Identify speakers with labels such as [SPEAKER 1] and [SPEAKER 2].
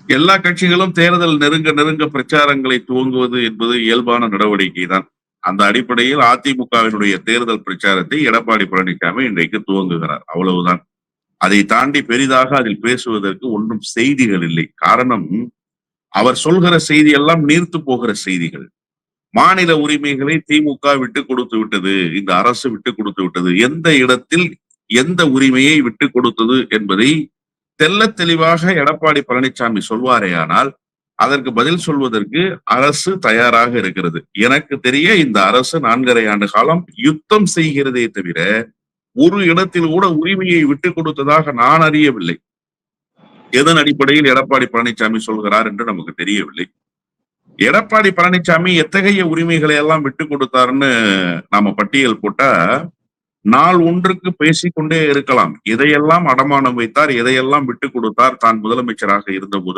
[SPEAKER 1] எல்லா கட்சிகளும் தேர்தல் நெருங்க நெருங்க பிரச்சாரங்களை துவங்குவது என்பது இயல்பான நடவடிக்கை தான். அந்த அடிப்படையில் அதிமுகவினுடைய தேர்தல் பிரச்சாரத்தை எடப்பாடி பழனிசாமி இன்றைக்கு துவங்குகிறார். அவ்வளவுதான். அதை தாண்டி பெரிதாக அதில் பேசுவதற்கு ஒன்றும் செய்திகள் இல்லை. காரணம், அவர் சொல்கிற செய்தி எல்லாம் நீர்த்து போகிற செய்திகள். மாநில உரிமைகளை திமுக விட்டு கொடுத்து விட்டது, இந்த அரசு விட்டு கொடுத்து விட்டது. எந்த இடத்தில் எந்த உரிமையை விட்டு கொடுத்தது என்பதை தெள்ளத் தெளிவாக எடப்பாடி பழனிசாமி சொல்வாரேயானால் அதற்கு பதில் சொல்வதற்கு அரசு தயாராக இருக்கிறது. எனக்கு தெரிய இந்த அரசு 4.5 ஆண்டு காலம் யுத்தம் செய்கிறதே தவிர ஒரு இடத்தில் கூட உரிமையை விட்டுக் கொடுத்ததாக நான் அறியவில்லை. எதன் அடிப்படையில் எடப்பாடி பழனிசாமி சொல்கிறார் என்று நமக்கு தெரியவில்லை. எடப்பாடி பழனிசாமி எத்தகைய உரிமைகளை எல்லாம் விட்டுக் கொடுத்தாருன்னு நாம பட்டியல் போட்டா நாள் ஒன்றுக்கு பேசிக்கொண்டே இருக்கலாம். எதையெல்லாம் அடமானம் வைத்தார், எதையெல்லாம் விட்டுக் கொடுத்தார் தான் முதலமைச்சராக இருந்தபோது